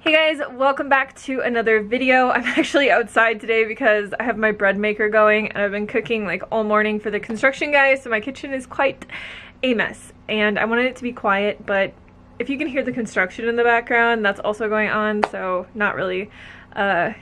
Hey guys, welcome back to another video. I'm actually outside today because I have my bread maker going and I've been cooking like all morning for the construction guys, so my kitchen is quite a mess and I wanted it to be quiet, but if you can hear the construction in the background, that's also going on, so not really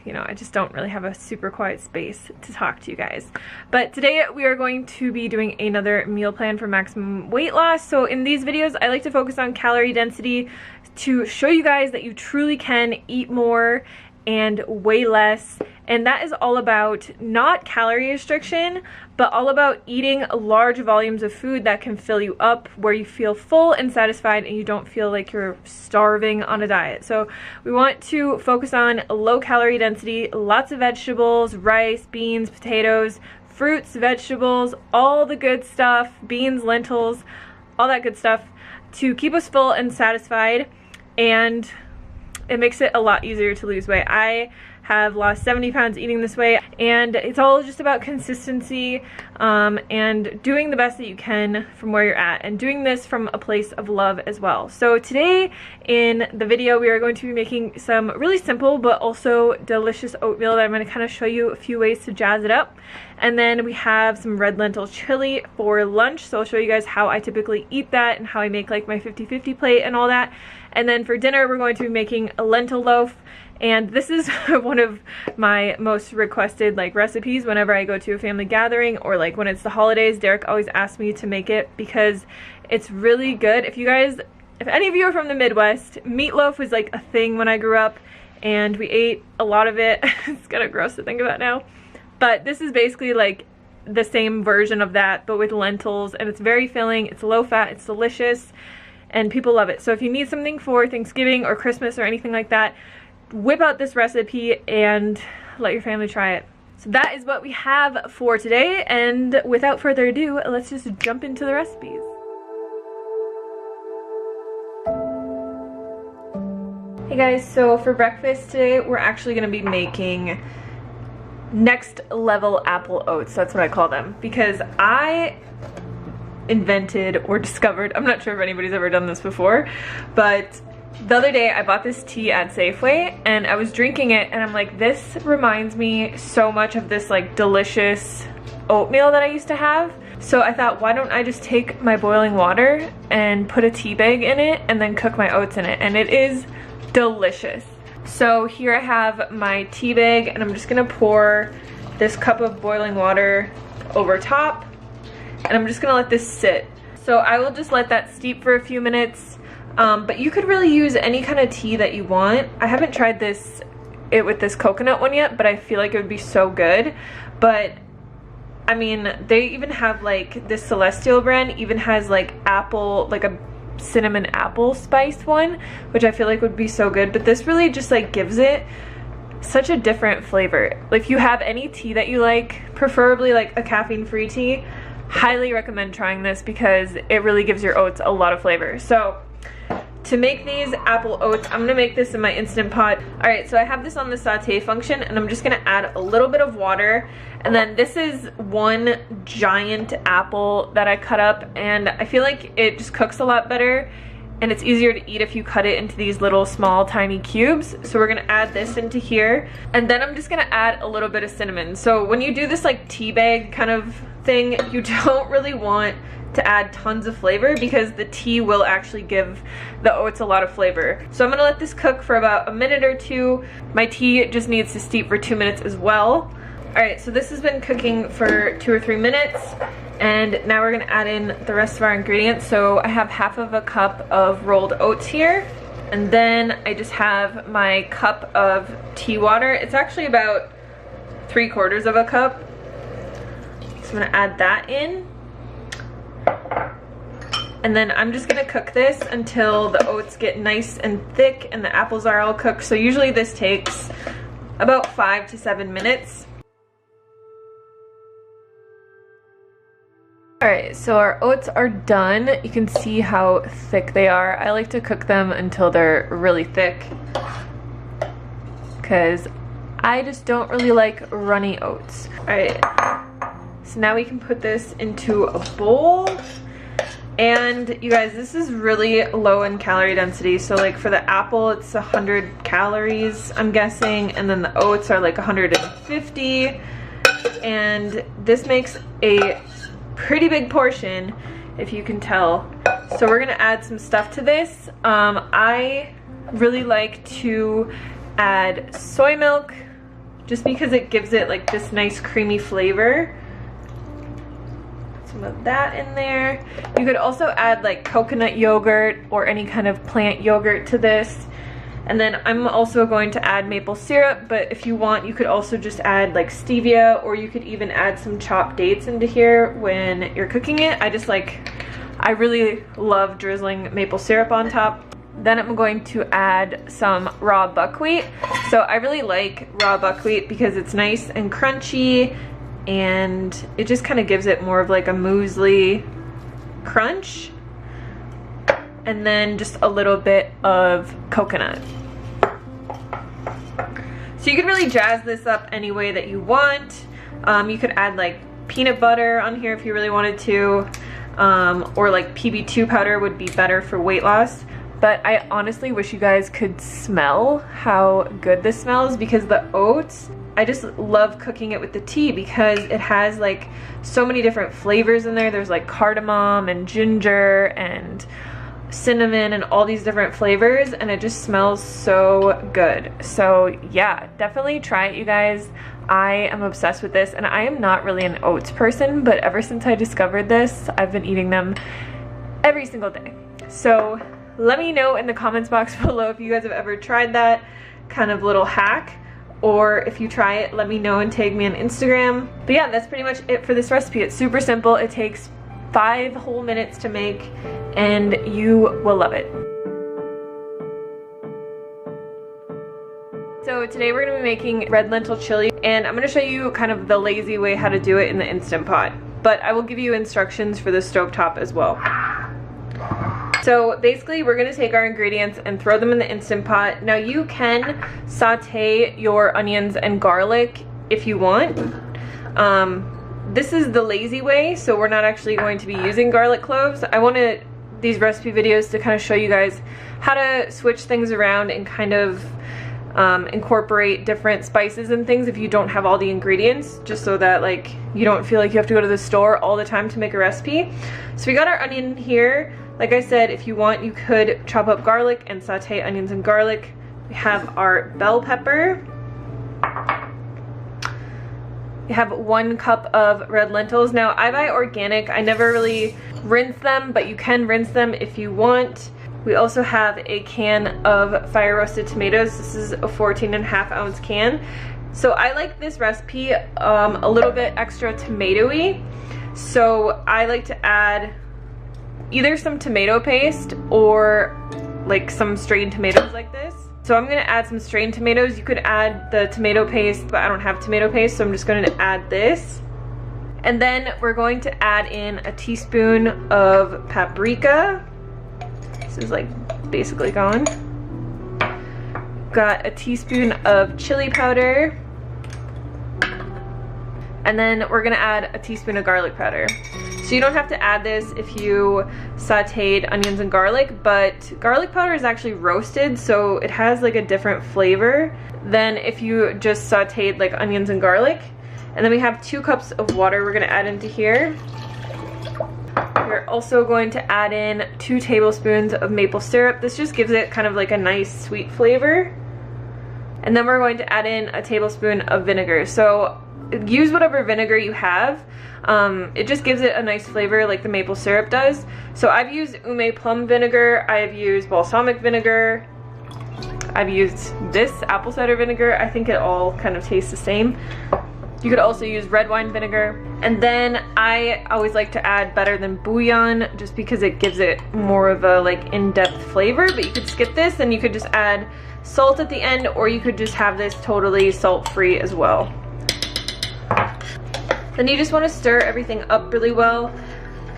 you know, I just don't really have a super quiet space to talk to you guys. But today we are going to be doing another meal plan for maximum weight loss. So in these videos, I like to focus on calorie density to show you guys that you truly can eat more and weigh less. And that is all about not calorie restriction, but all about eating large volumes of food that can fill you up, where you feel full and satisfied and you don't feel like you're starving on a diet. So we want to focus on low calorie density, lots of vegetables, rice, beans, potatoes, fruits, vegetables, all the good stuff, beans, lentils, all that good stuff to keep us full and satisfied. And it makes it a lot easier to lose weight. I have lost 70 pounds eating this way, and it's all just about consistency and doing the best that you can from where you're at, and doing this from a place of love as well. So today in the video we are going to be making some really simple but also delicious oatmeal that I'm going to kind of show you a few ways to jazz it up. And then we have some red lentil chili for lunch, so I'll show you guys how I typically eat that and how I make like my 50-50 plate and all that. And then for dinner we're going to be making a lentil loaf, and this is one of my most requested like recipes whenever I go to a family gathering, or like when it's the holidays. Derek always asks me to make it because it's really good. If any of you are from the Midwest, meatloaf was like a thing when I grew up and we ate a lot of it. It's kind of gross to think about now, but this is basically like the same version of that but with lentils, and it's very filling, it's low fat, it's delicious, and people love it. So if you need something for Thanksgiving or Christmas or anything like that, whip out this recipe and let your family try it. So that is what we have for today, and without further ado, let's just jump into the recipes. Hey guys, so for breakfast today we're actually going to be making next level apple oats. That's what I call them, because I invented or discovered, I'm not sure if anybody's ever done this before, but the other day I bought this tea at Safeway and I was drinking it and I'm like, this reminds me so much of this like delicious oatmeal that I used to have. So I thought, why don't I just take my boiling water and put a tea bag in it and then cook my oats in it, and it is delicious. So here I have my tea bag and I'm just gonna pour this cup of boiling water over top, and I'm just gonna let this sit. So I will just let that steep for a few minutes, but you could really use any kind of tea that you want. I haven't tried it with this coconut one yet, but I feel like it would be so good. But I mean, they even have like this Celestial brand even has like apple, like a cinnamon apple spiced one, which I feel like would be so good. But this really just like gives it such a different flavor. Like if you have any tea that you like, preferably like a caffeine-free tea, highly recommend trying this because it really gives your oats a lot of flavor. So to make these apple oats, I'm gonna make this in my Instant Pot. All right, so I have this on the saute function and I'm just gonna add a little bit of water. And then this is one giant apple that I cut up, and I feel like it just cooks a lot better and it's easier to eat if you cut it into these little small tiny cubes. So we're gonna add this into here, and then I'm just gonna add a little bit of cinnamon. So when you do this like tea bag kind of thing, you don't really want to add tons of flavor because the tea will actually give the oats a lot of flavor. So I'm gonna let this cook for about a minute or two. My tea just needs to steep for 2 minutes as well. All right, so this has been cooking for 2 or 3 minutes, and now we're gonna add in the rest of our ingredients. So I have half of a cup of rolled oats here, and then I just have my cup of tea water. It's actually about 3/4 of a cup. So I'm gonna add that in. And then I'm just gonna cook this until the oats get nice and thick and the apples are all cooked. So usually this takes about 5 to 7 minutes. Alright, so our oats are done. You can see how thick they are. I like to cook them until they're really thick because I just don't really like runny oats. Alright, so now we can put this into a bowl. And you guys, this is really low in calorie density. So like for the apple, it's 100 calories, I'm guessing. And then the oats are like 150. And this makes a pretty big portion, if you can tell. So we're gonna add some stuff to this. I really like to add soy milk just because it gives it like this nice creamy flavor. Some of that in there. You could also add like coconut yogurt or any kind of plant yogurt to this. And then I'm also going to add maple syrup, but if you want, you could also just add like stevia, or you could even add some chopped dates into here when you're cooking it. I really love drizzling maple syrup on top. Then I'm going to add some raw buckwheat. So I really like raw buckwheat because it's nice and crunchy, and it just kind of gives it more of like a muesli crunch. And then just a little bit of coconut. So you can really jazz this up any way that you want. You could add like peanut butter on here if you really wanted to, or like PB2 powder would be better for weight loss. But I honestly wish you guys could smell how good this smells, because the oats, I just love cooking it with the tea because it has like so many different flavors in there. There's like cardamom and ginger and cinnamon and all these different flavors, and it just smells so good. So yeah, definitely try it, you guys. I am obsessed with this, and I am not really an oats person, but ever since I discovered this, I've been eating them every single day. So let me know in the comments box below if you guys have ever tried that kind of little hack, or if you try it, let me know and tag me on Instagram. But yeah, that's pretty much it for this recipe. It's super simple. It takes 5 whole minutes to make, and you will love it. So today we're gonna be making red lentil chili, and I'm gonna show you kind of the lazy way how to do it in the Instant Pot, but I will give you instructions for the stovetop as well. So basically we're gonna take our ingredients and throw them in the Instant Pot. Now you can saute your onions and garlic if you want. This is the lazy way, so we're not actually going to be using garlic cloves. I wanted these recipe videos to kind of show you guys how to switch things around and kind of incorporate different spices and things if you don't have all the ingredients, just so that like you don't feel like you have to go to the store all the time to make a recipe. So we got our onion here. Like I said, if you want, you could chop up garlic and saute onions and garlic. We have our bell pepper. We have 1 cup of red lentils. Now I buy organic. I never really rinse them, but you can rinse them if you want. We also have a can of fire roasted tomatoes. This is a 14.5 ounce can. So I like this recipe a little bit extra tomatoey. So I like to add either some tomato paste or like some strained tomatoes like this. So I'm gonna add some strained tomatoes. You could add the tomato paste, but I don't have tomato paste, so I'm just gonna add this. And then we're going to add in a teaspoon of paprika. This is like basically gone. Got a teaspoon of chili powder. And then we're gonna add a teaspoon of garlic powder. So you don't have to add this if you sauteed onions and garlic, but garlic powder is actually roasted, so it has like a different flavor than if you just sauteed like onions and garlic. And then we have 2 cups of water we're gonna add into here. We're also going to add in 2 tablespoons of maple syrup. This just gives it kind of like a nice sweet flavor. And then we're going to add in a tablespoon of vinegar. So use whatever vinegar you have. It just gives it a nice flavor like the maple syrup does. So I've used Ume plum vinegar, I've used balsamic vinegar, I've used this apple cider vinegar. I think it all kind of tastes the same. You could also use red wine vinegar. And then I always like to add better than bouillon just because it gives it more of a like in-depth flavor, but you could skip this and you could just add salt at the end, or you could just have this totally salt-free as well. Then you just want to stir everything up really well.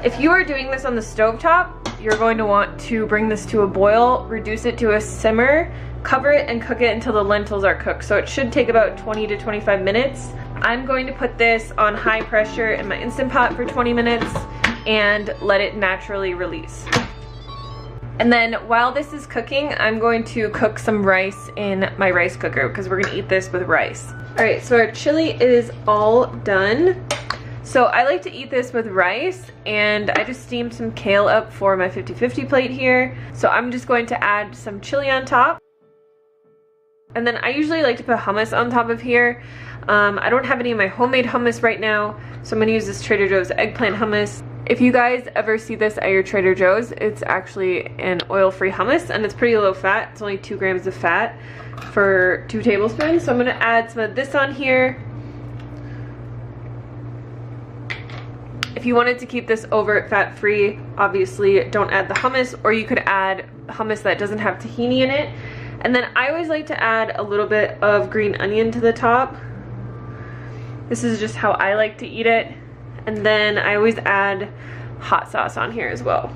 If you are doing this on the stovetop, you're going to want to bring this to a boil, reduce it to a simmer, cover it and cook it until the lentils are cooked. So it should take about 20 to 25 minutes. I'm going to put this on high pressure in my Instant Pot for 20 minutes, and let it naturally release. And then while this is cooking, I'm going to cook some rice in my rice cooker because we're gonna eat this with rice. All right, so our chili is all done. So I like to eat this with rice, and I just steamed some kale up for my 50-50 plate here. So I'm just going to add some chili on top. And then I usually like to put hummus on top of here. I don't have any of my homemade hummus right now, so I'm gonna use this Trader Joe's eggplant hummus. If you guys ever see this at your Trader Joe's, it's actually an oil-free hummus, and it's pretty low fat. It's only 2 grams of fat for 2 tablespoons. So I'm gonna add some of this on here. If you wanted to keep this overt fat-free, obviously don't add the hummus, or you could add hummus that doesn't have tahini in it. And then I always like to add a little bit of green onion to the top. This is just how I like to eat it. And then I always add hot sauce on here as well.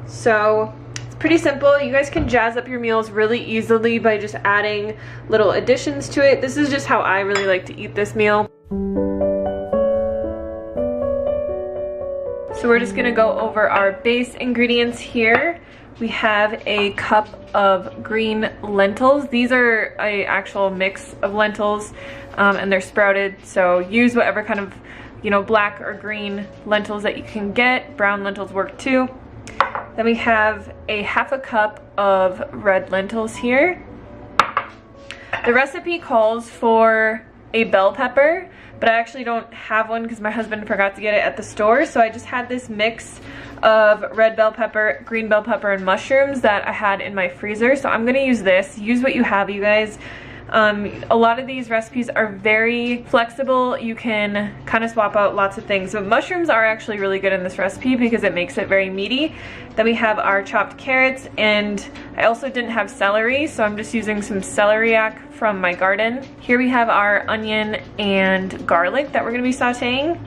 So it's pretty simple. You guys can jazz up your meals really easily by just adding little additions to it. This is just how I really like to eat this meal. So we're just gonna go over our base ingredients here. We have a cup of green lentils. These are an actual mix of lentils, and they're sprouted, so use whatever kind of, you know, black or green lentils that you can get. Brown lentils work too. Then we have a half a cup of red lentils here. The recipe calls for a bell pepper, but I actually don't have one because my husband forgot to get it at the store, so I just had this mix of red bell pepper, green bell pepper, and mushrooms that I had in my freezer. So I'm gonna use this. Use what you have, you guys. A lot of these recipes are very flexible. You can kind of swap out lots of things. So mushrooms are actually really good in this recipe because it makes it very meaty. Then we have our chopped carrots, and I also didn't have celery, so I'm just using some celeriac from my garden. Here we have our onion and garlic that we're gonna be sauteing.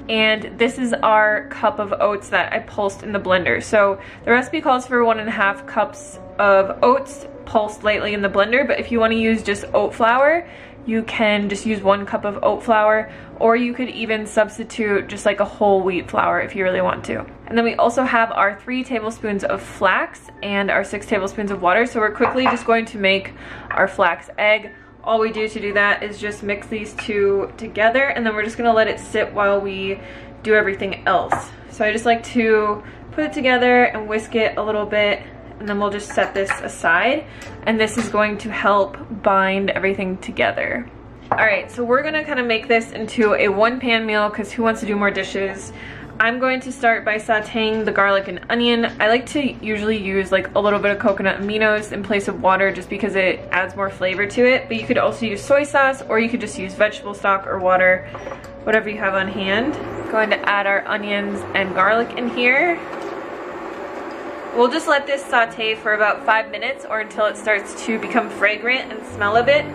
And this is our cup of oats that I pulsed in the blender. So the recipe calls for 1.5 cups of oats pulsed lightly in the blender, but if you want to use just oat flour, you can just use 1 cup of oat flour, or you could even substitute just like a whole wheat flour if you really want to. And then we also have our 3 tablespoons of flax and our 6 tablespoons of water. So we're quickly just going to make our flax egg. All we do to do that is just mix these 2 together, and then we're just gonna let it sit while we do everything else. So I just like to put it together and whisk it a little bit, and then we'll just set this aside, and this is going to help bind everything together. All right, so we're gonna kind of make this into a 1-pan meal because who wants to do more dishes? I'm going to start by sauteing the garlic and onion. I like to usually use like a little bit of coconut aminos in place of water just because it adds more flavor to it, but you could also use soy sauce, or you could just use vegetable stock or water, whatever you have on hand. Going to add our onions and garlic in here. We'll just let this saute for about 5 minutes or until it starts to become fragrant and smell a bit.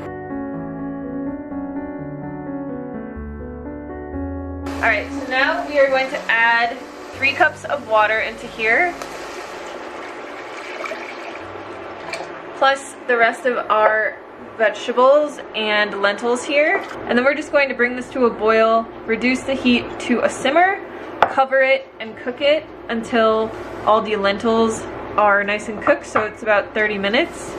All right, so now we are going to add 3 cups of water into here, plus the rest of our vegetables and lentils here. And then we're just going to bring this to a boil, reduce the heat to a simmer, cover it, and cook it until all the lentils are nice and cooked, so it's about 30 minutes.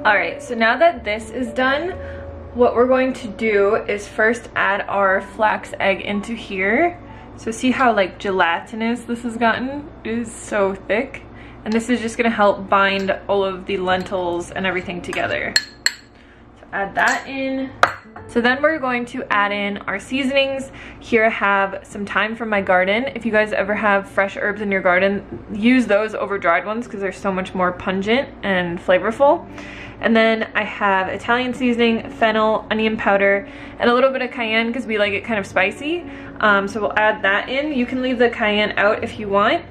All right, so now that this is done, what we're going to do is first add our flax egg into here. So see how like gelatinous this has gotten? It is so thick. And this is just gonna help bind all of the lentils and everything together. So add that in. So then we're going to add in our seasonings. Here I have some thyme from my garden. If you guys ever have fresh herbs in your garden, use those over dried ones because they're so much more pungent and flavorful. And then I have Italian seasoning, fennel, onion powder, and a little bit of cayenne because we like it kind of spicy. So we'll add that in. You can leave the cayenne out if you want.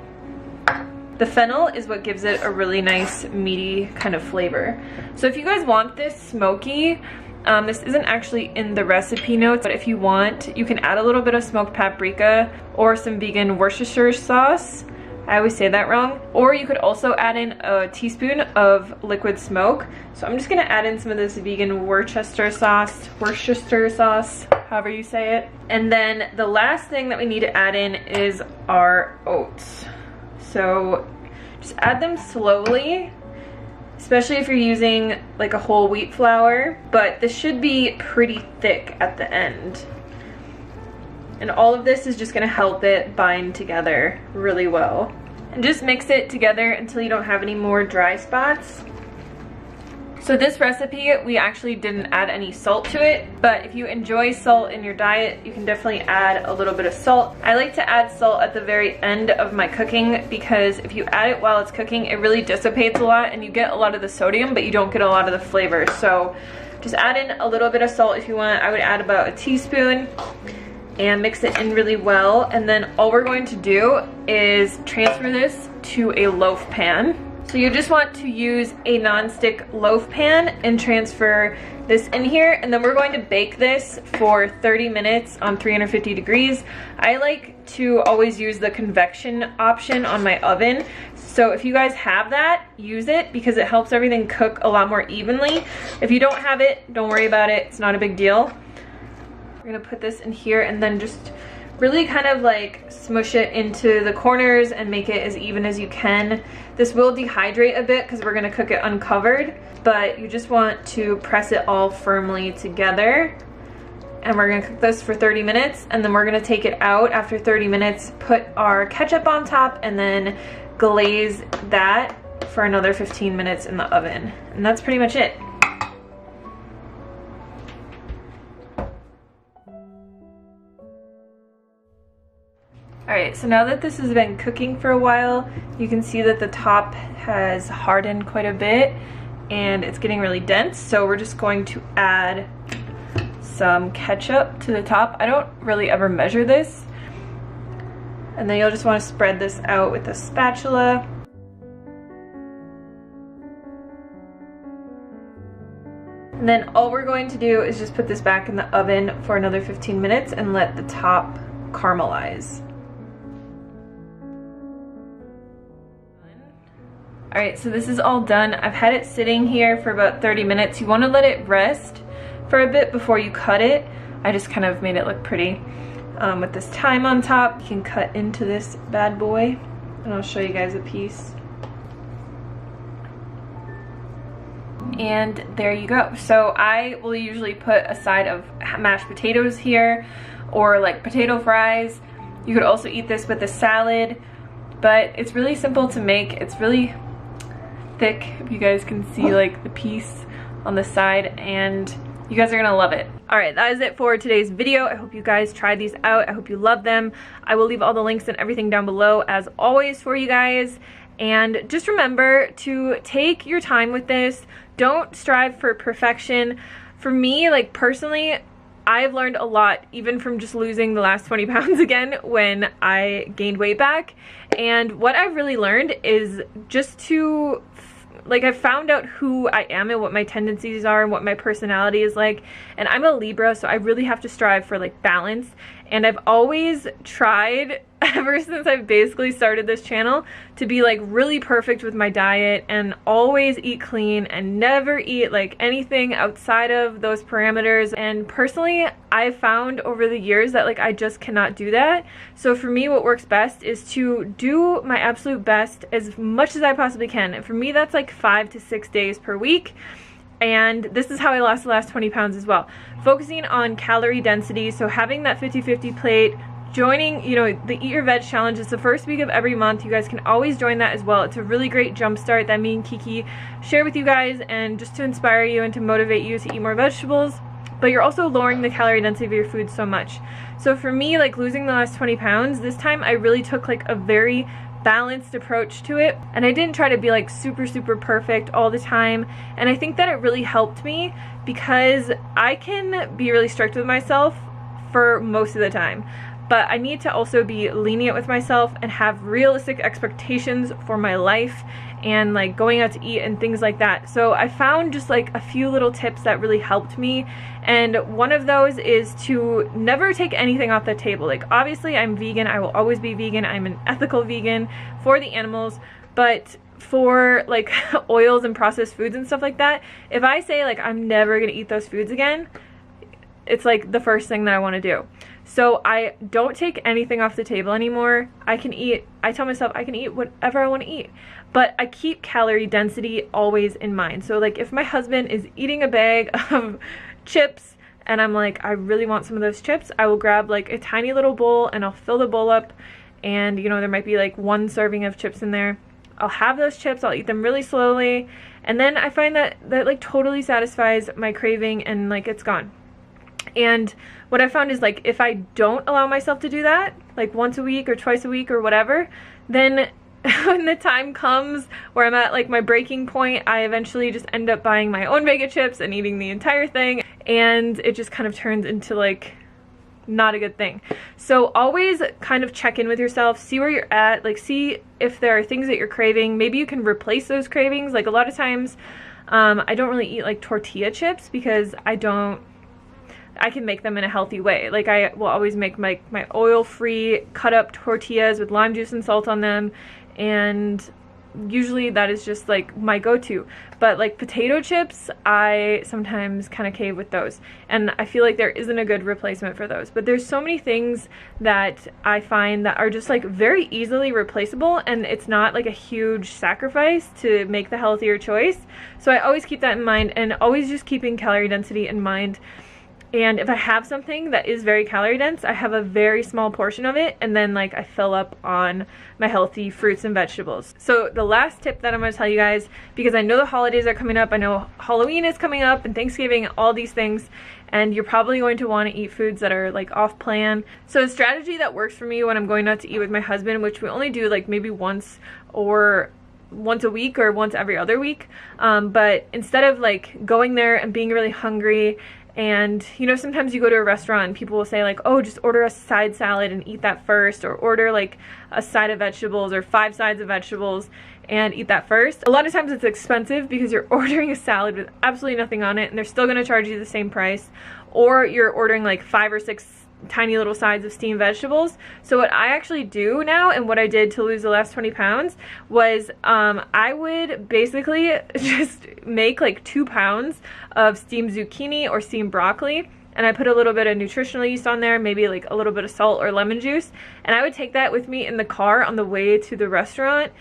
The fennel is what gives it a really nice meaty kind of flavor. So if you guys want this smoky, This isn't actually in the recipe notes, but if you want, you can add a little bit of smoked paprika or some vegan Worcestershire sauce. I always say that wrong. Or you could also add in a teaspoon of liquid smoke. So I'm just gonna add in some of this vegan Worcestershire sauce, however you say it. And then the last thing that we need to add in is our oats. So just add them slowly, especially if you're using like a whole wheat flour, but this should be pretty thick at the end. And all of this is just gonna help it bind together really well. And just mix it together until you don't have any more dry spots. So this recipe, we actually didn't add any salt to it, but if you enjoy salt in your diet, you can definitely add a little bit of salt. I like to add salt at the very end of my cooking because if you add it while it's cooking, it really dissipates a lot and you get a lot of the sodium, but you don't get a lot of the flavor. So just add in a little bit of salt if you want. I would add about a teaspoon and mix it in really well. And then all we're going to do is transfer this to a loaf pan. So you just want to use a non-stick loaf pan and transfer this in here, and then we're going to bake this for 30 minutes on 350 degrees. I like to always use the convection option on my oven. So if you guys have that, use it because it helps everything cook a lot more evenly. If you don't have it, don't worry about it. It's not a big deal. We're gonna put this in here and then just really kind of like smush it into the corners and make it as even as you can. This will dehydrate a bit because we're gonna cook it uncovered, but you just want to press it all firmly together. And we're gonna cook this for 30 minutes and then we're gonna take it out after 30 minutes, put our ketchup on top, and then glaze that for another 15 minutes in the oven. And that's pretty much it. Alright, so now that this has been cooking for a while, you can see that the top has hardened quite a bit and it's getting really dense. So we're just going to add some ketchup to the top. I don't really ever measure this. And then you'll just want to spread this out with a spatula. And then all we're going to do is just put this back in the oven for another 15 minutes and let the top caramelize. Alright, so this is all done. I've had it sitting here for about 30 minutes. You want to let it rest for a bit before you cut it. I just kind of made it look pretty. With this thyme on top, you can cut into this bad boy. And I'll show you guys a piece. And there you go. So I will usually put a side of mashed potatoes here or like potato fries. You could also eat this with a salad, but it's really simple to make. It's really thick, if you guys can see like the piece on the side, and you guys are gonna love it. Alright, that is it for today's video. I hope you guys try these out. I hope you love them. I will leave all the links and everything down below as always for you guys. And just remember to take your time with this. Don't strive for perfection. For me, like personally, I've learned a lot even from just losing the last 20 pounds again when I gained weight back. And what I've really learned is just to, like, I've found out who I am and what my tendencies are and what my personality is like. And I'm a Libra, so I really have to strive for like balance. And I've always tried, ever since I've basically started this channel, to be like really perfect with my diet and always eat clean and never eat like anything outside of those parameters. And personally, I've found over the years that like I just cannot do that. So for me, what works best is to do my absolute best as much as I possibly can. And for me, that's like 5 to 6 days per week. And this is how I lost the last 20 pounds as well. Focusing on calorie density, so having that 50-50 plate, joining, you know, the Eat Your Veg Challenge is the first week of every month. You guys can always join that as well. It's a really great jump start that me and Kiki share with you guys, and just to inspire you and to motivate you to eat more vegetables. But you're also lowering the calorie density of your food so much. So for me, like losing the last 20 pounds, this time I really took like a very balanced approach to it, and I didn't try to be like super perfect all the time. And I think that it really helped me because I can be really strict with myself for most of the time, but I need to also be lenient with myself and have realistic expectations for my life and like going out to eat and things like that. So I found just like a few little tips that really helped me, and one of those is to never take anything off the table. Like obviously I'm vegan, I will always be vegan, I'm an ethical vegan for the animals, but for like oils and processed foods and stuff like that, if I say like I'm never gonna eat those foods again, it's like the first thing that I want to do. So I don't take anything off the table anymore. I tell myself I can eat whatever I want to eat, but I keep calorie density always in mind. So like if my husband is eating a bag of chips and I'm like, I really want some of those chips, I will grab like a tiny little bowl and I'll fill the bowl up, and you know, there might be like 1 serving of chips in there. I'll have those chips, I'll eat them really slowly, and then I find that like totally satisfies my craving and like it's gone. And what I found is like if I don't allow myself to do that, like once a week or twice a week or whatever, then when the time comes where I'm at like my breaking point, I eventually just end up buying my own bag of chips and eating the entire thing, and it just kind of turns into like not a good thing. So always kind of check in with yourself, see where you're at, like see if there are things that you're craving. Maybe you can replace those cravings. Like a lot of times I don't really eat like tortilla chips because I can make them in a healthy way. Like I will always make my oil-free cut up tortillas with lime juice and salt on them, and usually that is just like my go-to. But like potato chips, I sometimes kind of cave with those, and I feel like there isn't a good replacement for those. But there's so many things that I find that are just like very easily replaceable, and it's not like a huge sacrifice to make the healthier choice. So I always keep that in mind, and always just keeping calorie density in mind. And if I have something that is very calorie dense, I have a very small portion of it, and then like I fill up on my healthy fruits and vegetables. So the last tip that I'm going to tell you guys, because I know the holidays are coming up, I know Halloween is coming up and Thanksgiving, all these things, and you're probably going to want to eat foods that are like off plan. So a strategy that works for me when I'm going out to eat with my husband, which we only do like maybe once a week or once every other week, but instead of like going there and being really hungry, and you know, sometimes you go to a restaurant and people will say like, oh, just order a side salad and eat that first, or order like a side of vegetables or 5 sides of vegetables and eat that first. A lot of times it's expensive because you're ordering a salad with absolutely nothing on it and they're still going to charge you the same price, or you're ordering like 5 or 6 tiny little sides of steamed vegetables. So what I actually do now, and what I did to lose the last 20 pounds, was I would basically just make like 2 pounds of steamed zucchini or steamed broccoli, and I put a little bit of nutritional yeast on there, maybe like a little bit of salt or lemon juice, and I would take that with me in the car on the way to the restaurant.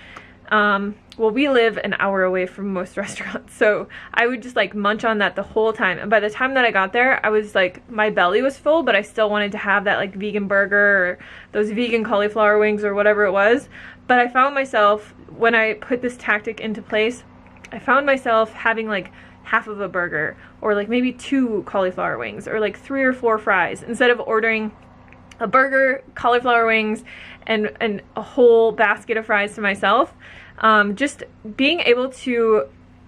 Well, we live an hour away from most restaurants, so I would just like munch on that the whole time, and by the time that I got there, I was like, my belly was full, but I still wanted to have that like vegan burger or those vegan cauliflower wings or whatever it was. But I found myself, when I put this tactic into place, I found myself having like half of a burger, or like maybe 2 cauliflower wings, or like 3 or 4 fries, instead of ordering a burger, cauliflower wings, and a whole basket of fries to myself. Just being able to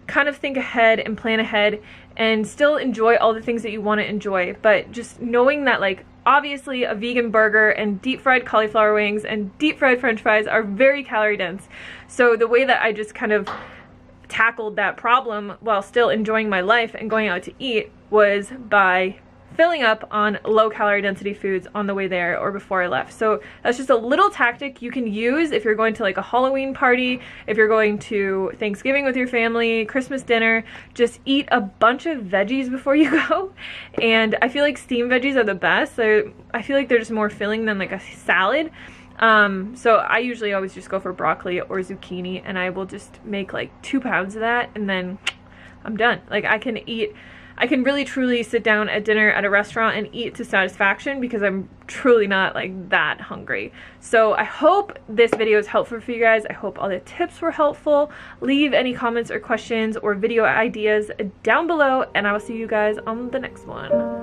kind of think ahead and plan ahead and still enjoy all the things that you want to enjoy, but just knowing that like obviously a vegan burger and deep fried cauliflower wings and deep fried french fries are very calorie dense. So the way that I just kind of tackled that problem while still enjoying my life and going out to eat was by filling up on low calorie density foods on the way there or before I left. So that's just a little tactic you can use if you're going to like a Halloween party, if you're going to Thanksgiving with your family, Christmas dinner. Just eat a bunch of veggies before you go. And I feel like steamed veggies are the best. So I feel like they're just more filling than like a salad. So I usually always just go for broccoli or zucchini, and I will just make like 2 pounds of that, and then I'm done. Like I can really truly sit down at dinner at a restaurant and eat to satisfaction because I'm truly not like that hungry. So I hope this video is helpful for you guys. I hope all the tips were helpful. Leave any comments or questions or video ideas down below, and I will see you guys on the next one.